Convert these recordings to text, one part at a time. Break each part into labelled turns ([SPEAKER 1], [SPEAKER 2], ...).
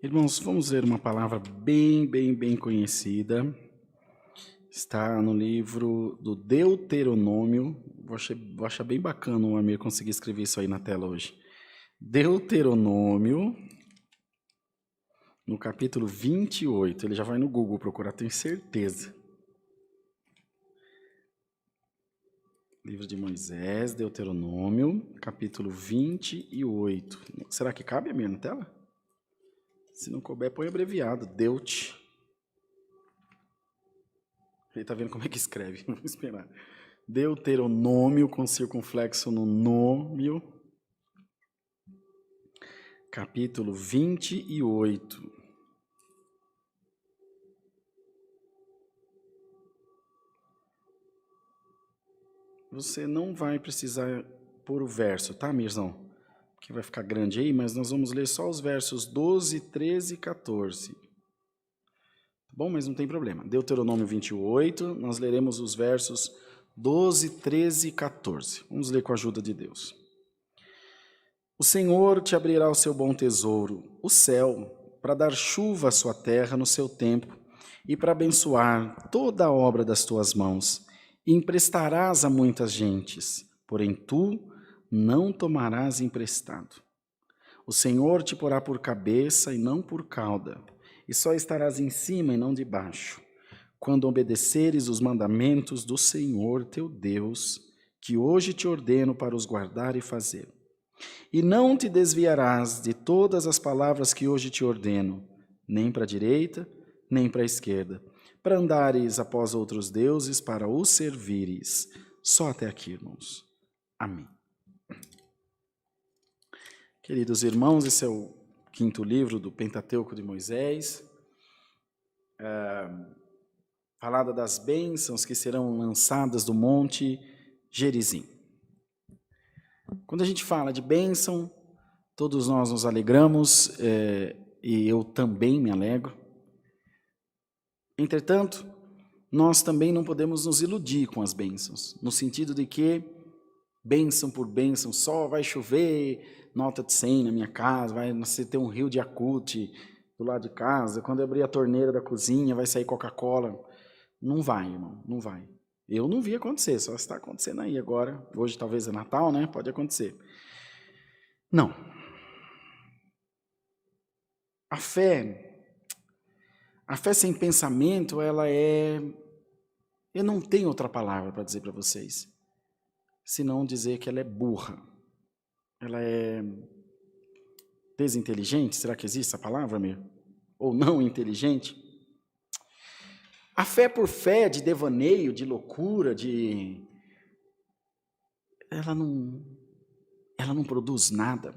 [SPEAKER 1] Irmãos, vamos ler uma palavra bem conhecida. Está no livro do Deuteronômio. Vou achar bem bacana o Amir conseguir escrever isso aí na tela hoje. Deuteronômio, no capítulo 28. Ele já vai no Google procurar, tenho certeza. Livro de Moisés, Deuteronômio, capítulo 28. Será que cabe, Amir, na tela? Se não couber, põe abreviado, Deut. Ele está vendo como é que escreve, vamos esperar. Deuteronômio com circunflexo no nômio, capítulo 28. Você não vai precisar pôr o verso, tá, Mirzão? Que vai ficar grande aí, mas nós vamos ler só os versos 12, 13 e 14. Tá bom? Mas não tem problema. Deuteronômio 28, nós leremos os versos 12, 13 e 14. Vamos ler com a ajuda de Deus. O Senhor te abrirá o seu bom tesouro, o céu, para dar chuva à sua terra no seu tempo e para abençoar toda a obra das tuas mãos. E emprestarás a muitas gentes, porém tu não tomarás emprestado. O Senhor te porá por cabeça e não por cauda, e só estarás em cima e não debaixo, quando obedeceres os mandamentos do Senhor teu Deus, que hoje te ordeno para os guardar e fazer. E não te desviarás de todas as palavras que hoje te ordeno, nem para a direita, nem para a esquerda, para andares após outros deuses, para os servires. Só até aqui, irmãos. Amém. Queridos irmãos, esse é o 5º livro do Pentateuco de Moisés. Falada das bênçãos que serão lançadas do monte Gerizim. Quando a gente fala de bênção, todos nós nos alegramos, e eu também me alegro. Entretanto, nós também não podemos nos iludir com as bênçãos, no sentido de que bênção por bênção, só vai chover nota de 100 na minha casa, vai ter um rio de Yakut do lado de casa, quando eu abrir a torneira da cozinha vai sair Coca-Cola. Não vai, irmão, não vai. Eu não vi acontecer, só está acontecendo aí agora. Hoje talvez é Natal, né? Pode acontecer. Não. A fé sem pensamento, ela é... Eu não tenho outra palavra para dizer para vocês, senão dizer que ela é burra. Ela é desinteligente, será que existe essa palavra, Amir? Ou não inteligente? A fé por fé, de devaneio, de loucura, ela não produz nada.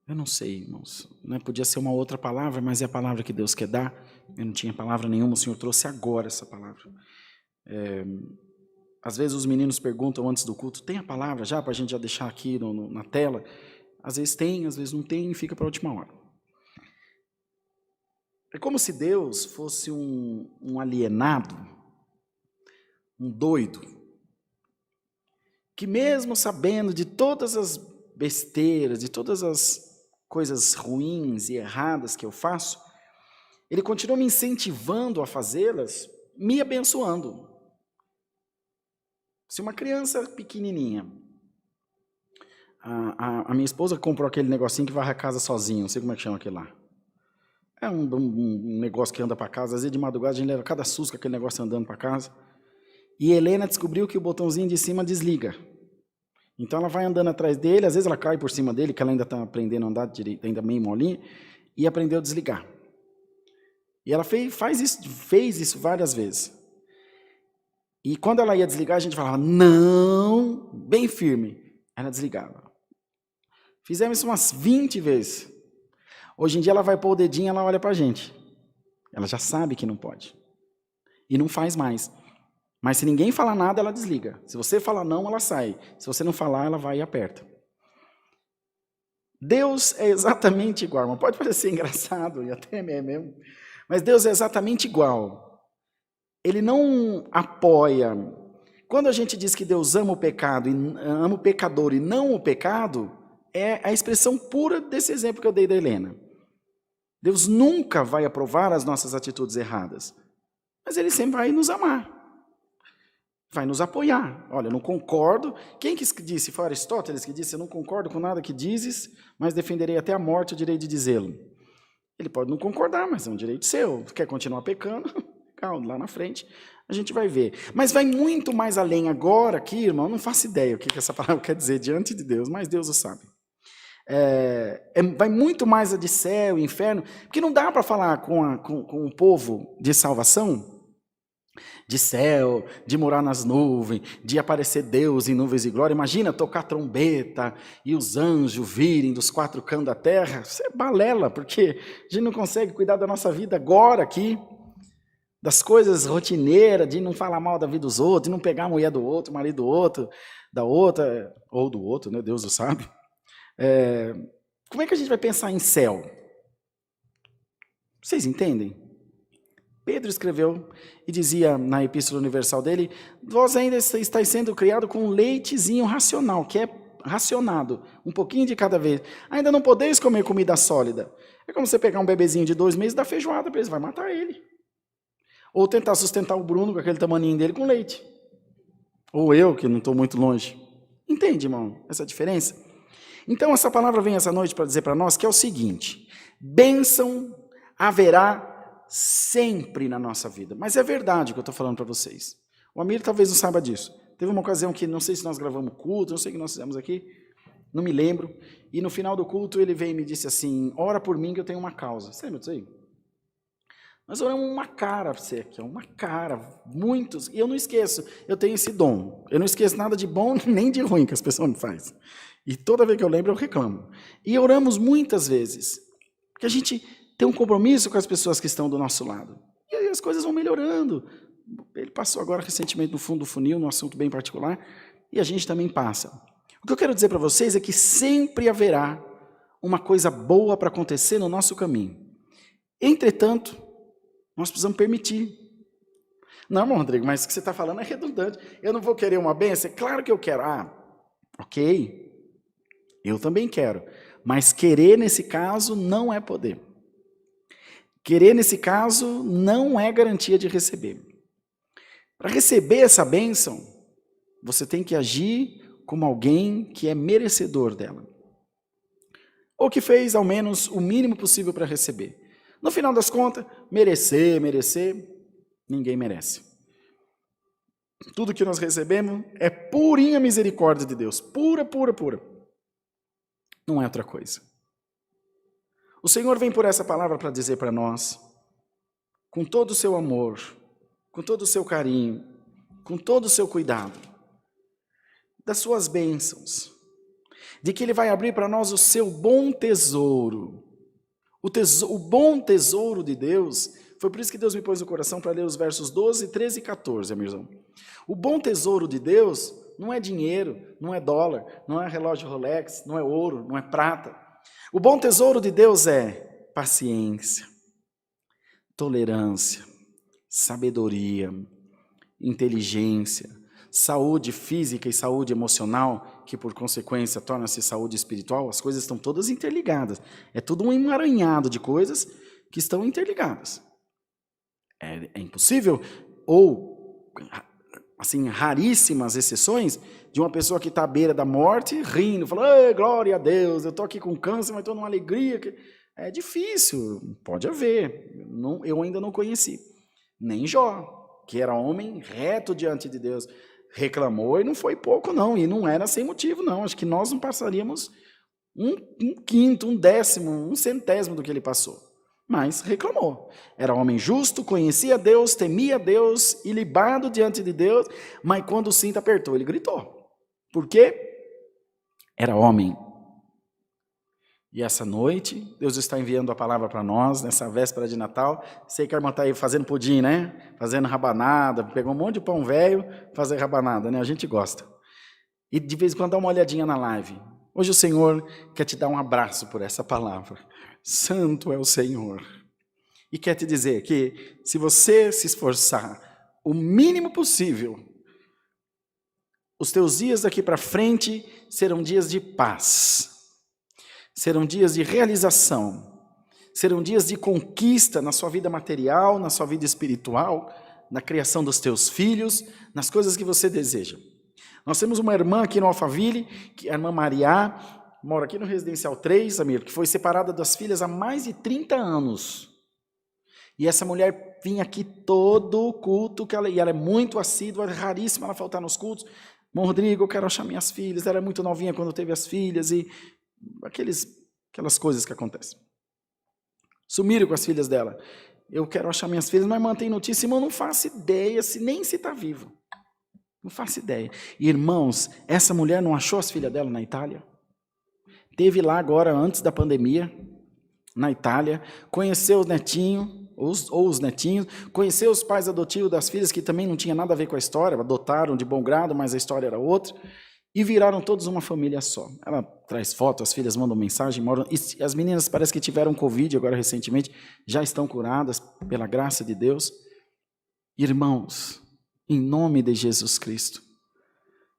[SPEAKER 1] Eu não sei, irmãos, né? Podia ser uma outra palavra, mas é a palavra que Deus quer dar. Eu não tinha palavra nenhuma, o Senhor trouxe agora essa palavra. Às vezes os meninos perguntam antes do culto, tem a palavra já para a gente já deixar aqui na tela? Às vezes tem, às vezes não tem e fica para a última hora. É como se Deus fosse um alienado, um doido, que mesmo sabendo de todas as besteiras, de todas as coisas ruins e erradas que eu faço, Ele continua me incentivando a fazê-las, me abençoando. Se uma criança pequenininha, a minha esposa comprou aquele negocinho que varre a casa sozinho, não sei como é que chama aquele lá. É um negócio que anda para casa, às vezes de madrugada a gente leva cada susto com aquele negócio andando para casa. E Helena descobriu que o botãozinho de cima desliga. Então ela vai andando atrás dele, às vezes ela cai por cima dele, que ela ainda está aprendendo a andar direito, ainda meio molinha, e aprendeu a desligar. E ela fez isso várias vezes. E quando ela ia desligar, a gente falava, não, bem firme. Ela desligava. Fizemos isso umas 20 vezes. Hoje em dia ela vai pôr o dedinho e ela olha para a gente. Ela já sabe que não pode. E não faz mais. Mas se ninguém falar nada, ela desliga. Se você falar não, ela sai. Se você não falar, ela vai e aperta. Deus é exatamente igual. Mas pode parecer engraçado, e até é mesmo. Mas Deus é exatamente igual. Ele não apoia. Quando a gente diz que Deus ama o pecado, ama o pecador e não o pecado, é a expressão pura desse exemplo que eu dei da Helena. Deus nunca vai aprovar as nossas atitudes erradas, mas Ele sempre vai nos amar, vai nos apoiar. Olha, eu não concordo. Quem que disse? Foi Aristóteles que disse: eu não concordo com nada que dizes, mas defenderei até a morte o direito de dizê-lo. Ele pode não concordar, mas é um direito seu. Quer continuar pecando? Calma, lá na frente a gente vai ver. Mas vai muito mais além agora aqui, irmão, eu não faço ideia o que essa palavra quer dizer diante de Deus, mas Deus o sabe. Vai muito mais de céu, inferno, porque não dá para falar com o povo de salvação, de céu, de morar nas nuvens, de aparecer Deus em nuvens de glória. Imagina tocar trombeta e os anjos virem dos 4 cantos da terra. Isso é balela, porque a gente não consegue cuidar da nossa vida agora aqui, das coisas rotineiras, de não falar mal da vida dos outros, de não pegar a mulher do outro, o marido do outro, da outra, ou do outro, né? Deus o sabe. Como é que a gente vai pensar em céu? Vocês entendem? Pedro escreveu e dizia na Epístola Universal dele: vós ainda estáis sendo criado com um leitezinho racional, que é racionado, um pouquinho de cada vez. Ainda não podeis comer comida sólida. É como você pegar um bebezinho de 2 meses e dar feijoada para ele, vai matar ele. Ou tentar sustentar o Bruno com aquele tamaninho dele com leite. Ou eu, que não estou muito longe. Entende, irmão, essa diferença? Então, essa palavra vem essa noite para dizer para nós que é o seguinte: bênção haverá sempre na nossa vida. Mas é verdade o que eu estou falando para vocês. O Amir talvez não saiba disso. Teve uma ocasião que, não sei se nós gravamos culto, não sei o que nós fizemos aqui, não me lembro, e no final do culto ele veio e me disse assim: ora por mim que eu tenho uma causa. Você lembra disso aí? Nós oramos uma cara para você aqui, uma cara, muitos, e eu não esqueço, eu tenho esse dom. Eu não esqueço nada de bom nem de ruim que as pessoas me fazem. E toda vez que eu lembro, eu reclamo. E oramos muitas vezes, porque a gente tem um compromisso com as pessoas que estão do nosso lado. E aí as coisas vão melhorando. Ele passou agora recentemente no fundo do funil, num assunto bem particular, e a gente também passa. O que eu quero dizer para vocês é que sempre haverá uma coisa boa para acontecer no nosso caminho. Entretanto, nós precisamos permitir. Não, irmão Rodrigo, mas o que você está falando é redundante. Eu não vou querer uma bênção? Claro que eu quero. Ok. Eu também quero. Mas querer nesse caso não é poder. Querer nesse caso não é garantia de receber. Para receber essa bênção, você tem que agir como alguém que é merecedor dela. Ou que fez ao menos o mínimo possível para receber. No final das contas, merecer, ninguém merece. Tudo que nós recebemos é purinha misericórdia de Deus. Pura, pura, pura. Não é outra coisa. O Senhor vem por essa palavra para dizer para nós, com todo o seu amor, com todo o seu carinho, com todo o seu cuidado, das suas bênçãos, de que Ele vai abrir para nós o seu bom tesouro. O bom tesouro de Deus, foi por isso que Deus me pôs no coração para ler os versos 12, 13 e 14, amirzão. O bom tesouro de Deus não é dinheiro, não é dólar, não é relógio Rolex, não é ouro, não é prata. O bom tesouro de Deus é paciência, tolerância, sabedoria, inteligência, saúde física e saúde emocional, que por consequência torna-se saúde espiritual. As coisas estão todas interligadas. É tudo um emaranhado de coisas que estão interligadas. É impossível, ou assim, raríssimas exceções, de uma pessoa que está à beira da morte, rindo, falando: glória a Deus, eu estou aqui com câncer, mas estou numa alegria. É difícil, pode haver. Eu ainda não conheci. Nem Jó, que era homem reto diante de Deus, reclamou e não foi pouco não, e não era sem motivo não. Acho que nós não passaríamos um quinto, um décimo, um centésimo do que ele passou. Mas reclamou. Era homem justo, conhecia Deus, temia Deus, ilibado diante de Deus, mas quando o cinto apertou, ele gritou. Por quê? Era homem. E essa noite, Deus está enviando a palavra para nós, nessa véspera de Natal. Sei que a irmã está aí fazendo pudim, né? Fazendo rabanada, pegou um monte de pão velho, fazer rabanada, né? A gente gosta. E de vez em quando dá uma olhadinha na live. Hoje o Senhor quer te dar um abraço por essa palavra. Santo é o Senhor. E quer te dizer que se você se esforçar o mínimo possível, os teus dias daqui para frente serão dias de paz. serão dias de realização, serão dias de conquista na sua vida material, na sua vida espiritual, na criação dos teus filhos, nas coisas que você deseja. Nós temos uma irmã aqui no Alphaville, que é a irmã Maria, mora aqui no Residencial 3, Amir, que foi separada das filhas há mais de 30 anos. E essa mulher vinha aqui todo culto, e ela é muito assídua, é raríssima ela faltar nos cultos. Irmão Rodrigo, eu quero achar minhas filhas, ela é muito novinha quando teve as filhas, e aquelas coisas que acontecem. Sumiram com as filhas dela. Eu quero achar minhas filhas, mas mantém notícia, irmão, não faço ideia, nem se está vivo. Não faço ideia. E, irmãos, essa mulher não achou as filhas dela na Itália? Teve lá agora, antes da pandemia, na Itália, conheceu os netinhos, os netinhos, conheceu os pais adotivos das filhas, que também não tinha nada a ver com a história, adotaram de bom grado, mas a história era outra, e viraram todos uma família só. Ela traz foto, as filhas mandam mensagem, moram, e as meninas parece que tiveram Covid agora recentemente, já estão curadas pela graça de Deus. Irmãos, em nome de Jesus Cristo,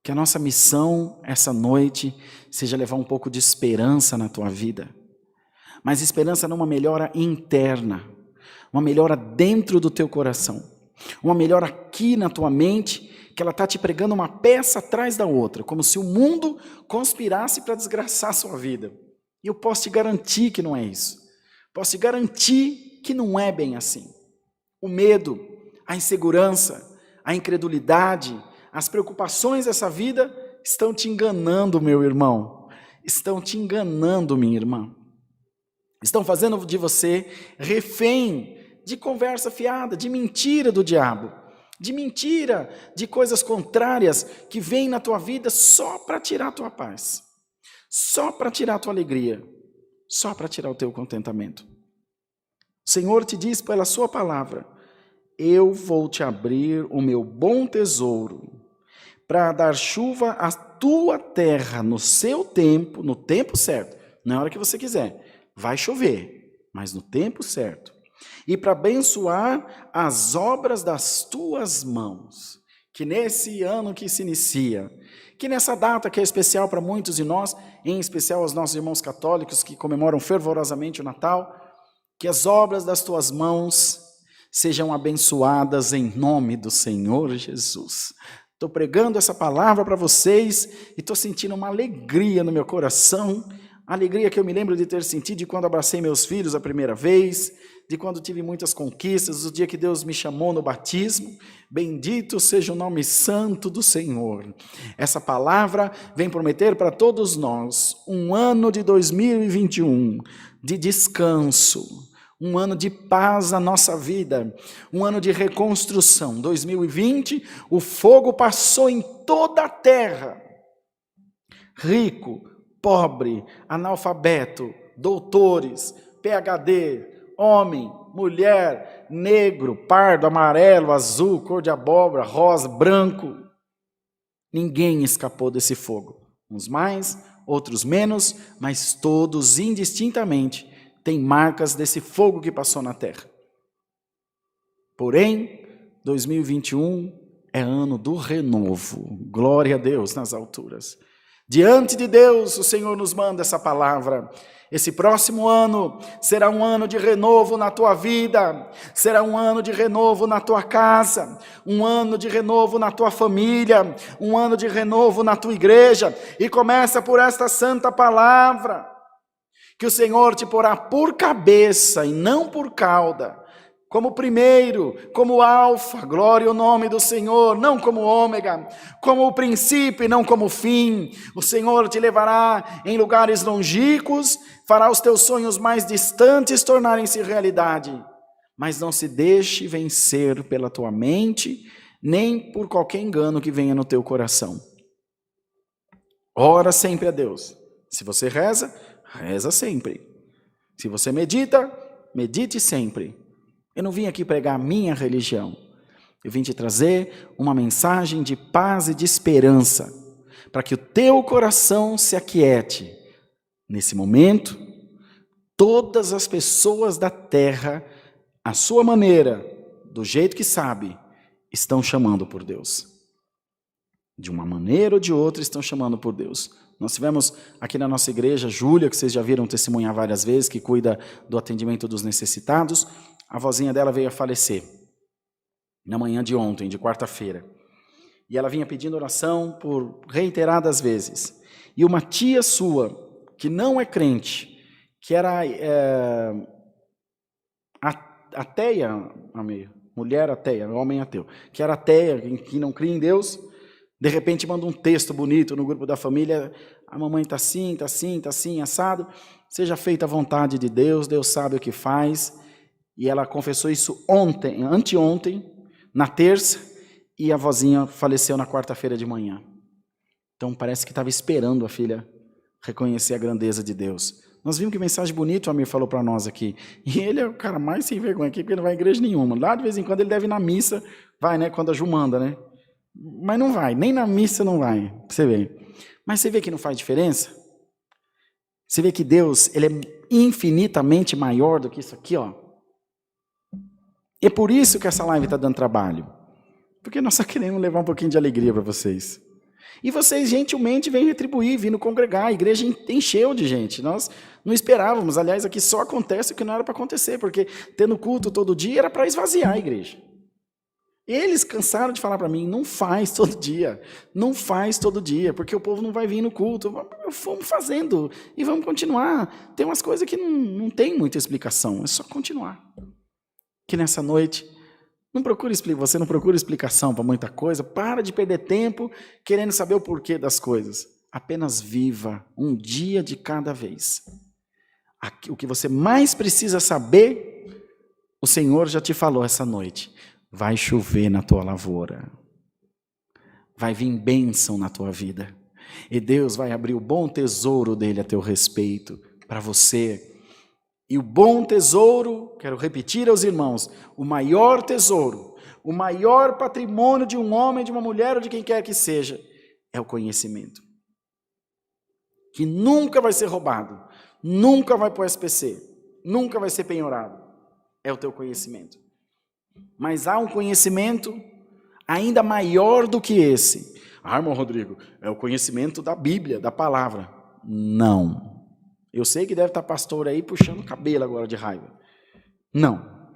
[SPEAKER 1] que a nossa missão essa noite seja levar um pouco de esperança na tua vida, mas esperança numa melhora interna, uma melhora dentro do teu coração, uma melhora aqui na tua mente, que ela está te pregando uma peça atrás da outra, como se o mundo conspirasse para desgraçar a sua vida. E eu posso te garantir que não é isso. Posso te garantir que não é bem assim. O medo, a insegurança, a incredulidade, as preocupações dessa vida estão te enganando, meu irmão. Estão te enganando, minha irmã. Estão fazendo de você refém de conversa fiada, de mentira do diabo. De mentira, de coisas contrárias que vêm na tua vida só para tirar a tua paz, só para tirar a tua alegria, só para tirar o teu contentamento. O Senhor te diz pela sua palavra: eu vou te abrir o meu bom tesouro para dar chuva à tua terra no seu tempo, no tempo certo, na hora que você quiser. Vai chover, mas no tempo certo. E para abençoar as obras das tuas mãos, que nesse ano que se inicia, que nessa data que é especial para muitos de nós, em especial aos nossos irmãos católicos que comemoram fervorosamente o Natal, que as obras das tuas mãos sejam abençoadas em nome do Senhor Jesus. Estou pregando essa palavra para vocês e estou sentindo uma alegria no meu coração, a alegria que eu me lembro de ter sentido de quando abracei meus filhos a primeira vez, de quando tive muitas conquistas, do dia que Deus me chamou no batismo. Bendito seja o nome santo do Senhor. Essa palavra vem prometer para todos nós um ano de 2021 de descanso, um ano de paz na nossa vida, um ano de reconstrução. 2020, o fogo passou em toda a terra, rico, pobre, analfabeto, doutores, PhD, homem, mulher, negro, pardo, amarelo, azul, cor de abóbora, rosa, branco. Ninguém escapou desse fogo. Uns mais, outros menos, mas todos indistintamente têm marcas desse fogo que passou na terra. Porém, 2021 é ano do renovo. Glória a Deus nas alturas. Diante de Deus, o Senhor nos manda essa palavra. Esse próximo ano será um ano de renovo na tua vida, será um ano de renovo na tua casa, um ano de renovo na tua família, um ano de renovo na tua igreja. E começa por esta santa palavra, que o Senhor te porá por cabeça e não por cauda, como primeiro, como alfa, glória ao nome do Senhor, não como ômega, como o princípio e não como o fim. O Senhor te levará em lugares longínquos, fará os teus sonhos mais distantes tornarem-se realidade, mas não se deixe vencer pela tua mente, nem por qualquer engano que venha no teu coração. Ora sempre a Deus. Se você reza, reza sempre. Se você medita, medite sempre. Eu não vim aqui pregar a minha religião. Eu vim te trazer uma mensagem de paz e de esperança, para que o teu coração se aquiete. Nesse momento, todas as pessoas da terra, à sua maneira, do jeito que sabe, estão chamando por Deus. De uma maneira ou de outra estão chamando por Deus. Nós tivemos aqui na nossa igreja, Júlia, que vocês já viram testemunhar várias vezes, que cuida do atendimento dos necessitados. A vozinha dela veio a falecer na manhã de ontem, de quarta-feira. E ela vinha pedindo oração por reiteradas vezes. E uma tia sua, que não é crente, que era ateia, mulher ateia, homem ateu, que era ateia, que não cria em Deus, de repente manda um texto bonito no grupo da família: a mamãe está assim, assado, seja feita a vontade de Deus, Deus sabe o que faz. E ela confessou isso anteontem, na terça, e a vozinha faleceu na quarta-feira de manhã. Então parece que estava esperando a filha reconhecer a grandeza de Deus. Nós vimos que mensagem bonita o Amir falou para nós aqui. E ele é o cara mais sem vergonha aqui, porque ele não vai em igreja nenhuma. Lá de vez em quando ele deve ir na missa, vai, né, quando a Ju manda, né? Mas não vai, nem na missa não vai, você vê. Mas você vê que não faz diferença? Você vê que Deus, ele é infinitamente maior do que isso aqui, ó. E é por isso que essa live está dando trabalho. Porque nós só queremos levar um pouquinho de alegria para vocês. E vocês gentilmente vêm retribuir, vindo congregar. A igreja encheu de gente. Nós não esperávamos. Aliás, aqui só acontece o que não era para acontecer, porque tendo culto todo dia era para esvaziar a igreja. Eles cansaram de falar para mim: não faz todo dia, não faz todo dia, porque o povo não vai vir no culto. Vamos fazendo e vamos continuar. Tem umas coisas que não tem muita explicação, é só continuar. Que nessa noite, você não procura explicação para muita coisa, para de perder tempo querendo saber o porquê das coisas. Apenas viva um dia de cada vez. O que você mais precisa saber, o Senhor já te falou essa noite. Vai chover na tua lavoura. Vai vir bênção na tua vida. E Deus vai abrir o bom tesouro dele a teu respeito, para você. E o bom tesouro, quero repetir aos irmãos, o maior tesouro, o maior patrimônio de um homem, de uma mulher ou de quem quer que seja, é o conhecimento. Que nunca vai ser roubado, nunca vai para o SPC, nunca vai ser penhorado. É o teu conhecimento. Mas há um conhecimento ainda maior do que esse. Irmão Rodrigo, é o conhecimento da Bíblia, da palavra. Não. Eu sei que deve estar pastor aí puxando o cabelo agora de raiva. Não.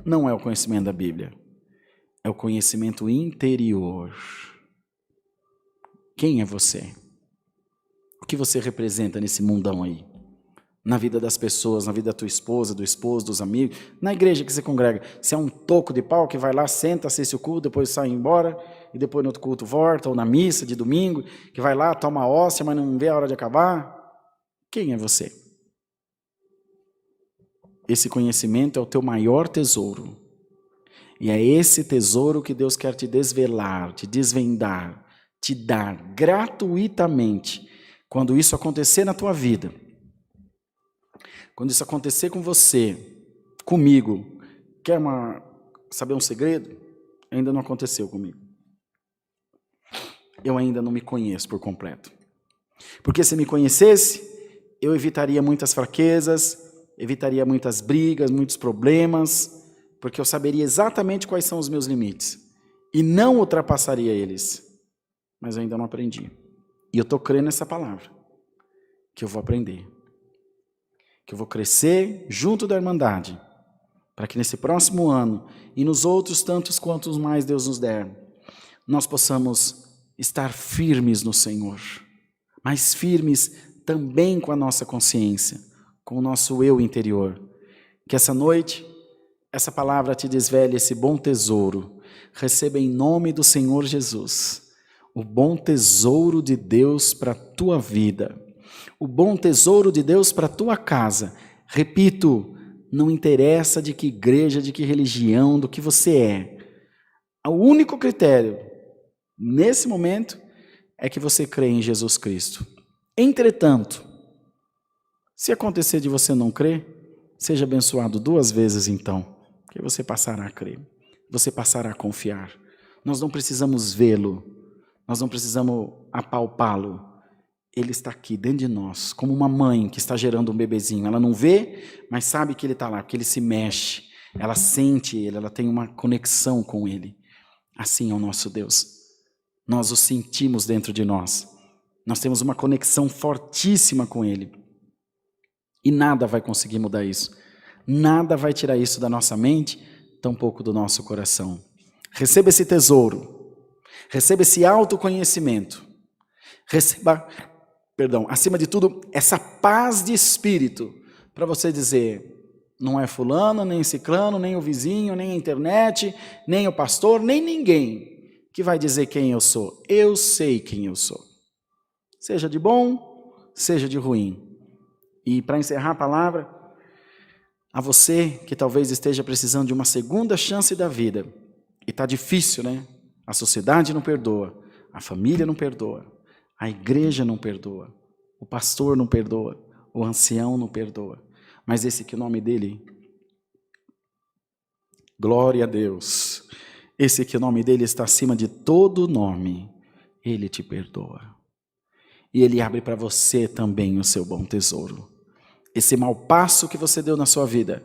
[SPEAKER 1] Não é o conhecimento da Bíblia. É o conhecimento interior. Quem é você? O que você representa nesse mundão aí? Na vida das pessoas, na vida da tua esposa, do esposo, dos amigos, na igreja que você congrega. Você é um toco de pau que vai lá, senta, assiste o culto, depois sai embora, e depois no outro culto volta, ou na missa de domingo, que vai lá, toma hóstia, mas não vê a hora de acabar. Quem é você? Esse conhecimento é o teu maior tesouro. E é esse tesouro que Deus quer te desvelar, te desvendar, te dar gratuitamente. Quando isso acontecer na tua vida, quando isso acontecer com você, comigo, quer saber um segredo? Ainda não aconteceu comigo. Eu ainda não me conheço por completo. Porque se me conhecesse, eu evitaria muitas fraquezas, evitaria muitas brigas, muitos problemas, porque eu saberia exatamente quais são os meus limites e não ultrapassaria eles. Mas eu ainda não aprendi. E eu estou crendo nessa palavra, que eu vou aprender, que eu vou crescer junto da Irmandade, para que nesse próximo ano e nos outros tantos quantos mais Deus nos der, nós possamos estar firmes no Senhor, mas firmes também com a nossa consciência, com o nosso eu interior. Que essa noite, essa palavra te desvele esse bom tesouro. Receba em nome do Senhor Jesus o bom tesouro de Deus para a tua vida, o bom tesouro de Deus para a tua casa. Repito, não interessa de que igreja, de que religião, do que você é. O único critério, nesse momento, é que você crê em Jesus Cristo. Entretanto, se acontecer de você não crer, seja abençoado 2 vezes então, que você passará a crer, você passará a confiar. Nós não precisamos vê-lo, nós não precisamos apalpá-lo. Ele está aqui dentro de nós, como uma mãe que está gerando um bebezinho. Ela não vê, mas sabe que ele está lá, porque ele se mexe. Ela sente ele, ela tem uma conexão com ele. Assim é o nosso Deus. Nós o sentimos dentro de nós. Nós temos uma conexão fortíssima com Ele. E nada vai conseguir mudar isso. Nada vai tirar isso da nossa mente, tampouco do nosso coração. Receba esse tesouro. Receba esse autoconhecimento. Receba, acima de tudo, essa paz de espírito. Para você dizer, não é fulano, nem ciclano, nem o vizinho, nem a internet, nem o pastor, nem ninguém que vai dizer quem eu sou. Eu sei quem eu sou. Seja de bom, seja de ruim. E para encerrar a palavra, a você que talvez esteja precisando de uma segunda chance da vida, e está difícil, né? A sociedade não perdoa, a família não perdoa, a igreja não perdoa, o pastor não perdoa, o ancião não perdoa. Mas esse que o nome dele, glória a Deus, esse que o nome dele está acima de todo nome, ele te perdoa. E ele abre para você também o seu bom tesouro. Esse mau passo que você deu na sua vida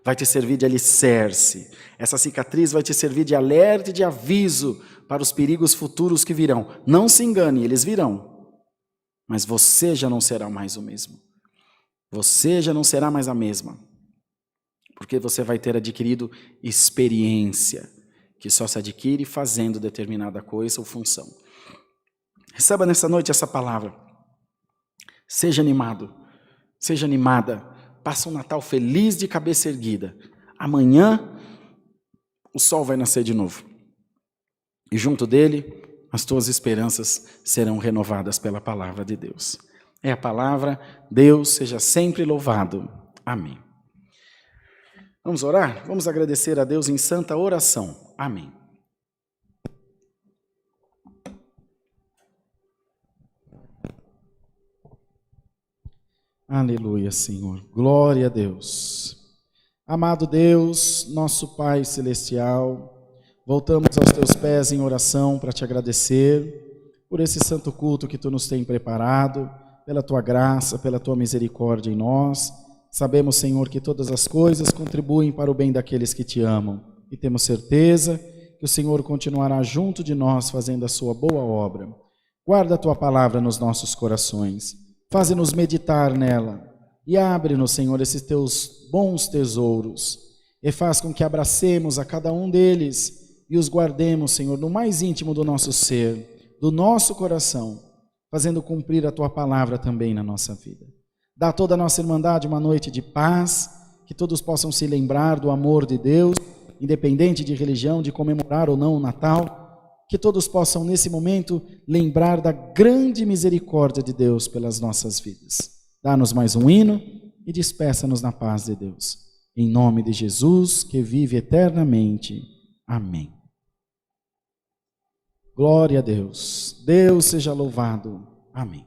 [SPEAKER 1] vai te servir de alicerce. Essa cicatriz vai te servir de alerta e de aviso para os perigos futuros que virão. Não se engane, eles virão. Mas você já não será mais o mesmo. Você já não será mais a mesma. Porque você vai ter adquirido experiência, que só se adquire fazendo determinada coisa ou função. Receba nessa noite essa palavra. Seja animado, seja animada. Passa um Natal feliz de cabeça erguida. Amanhã o sol vai nascer de novo. E junto dele, as tuas esperanças serão renovadas pela palavra de Deus. É a palavra, Deus seja sempre louvado. Amém. Vamos orar? Vamos agradecer a Deus em santa oração. Amém. Aleluia, Senhor. Glória a Deus. Amado Deus, nosso Pai Celestial, voltamos aos teus pés em oração para te agradecer por esse santo culto que tu nos tem preparado, pela tua graça, pela tua misericórdia em nós. Sabemos, Senhor, que todas as coisas contribuem para o bem daqueles que te amam. E temos certeza que o Senhor continuará junto de nós fazendo a sua boa obra. Guarda a tua palavra nos nossos corações. Faze-nos meditar nela e abre-nos, Senhor, esses teus bons tesouros e faz com que abracemos a cada um deles e os guardemos, Senhor, no mais íntimo do nosso ser, do nosso coração, fazendo cumprir a tua palavra também na nossa vida. Dá a toda a nossa irmandade uma noite de paz, que todos possam se lembrar do amor de Deus, independente de religião, de comemorar ou não o Natal, que todos possam nesse momento lembrar da grande misericórdia de Deus pelas nossas vidas. Dá-nos mais um hino e despeça-nos na paz de Deus. Em nome de Jesus, que vive eternamente. Amém. Glória a Deus. Deus seja louvado. Amém.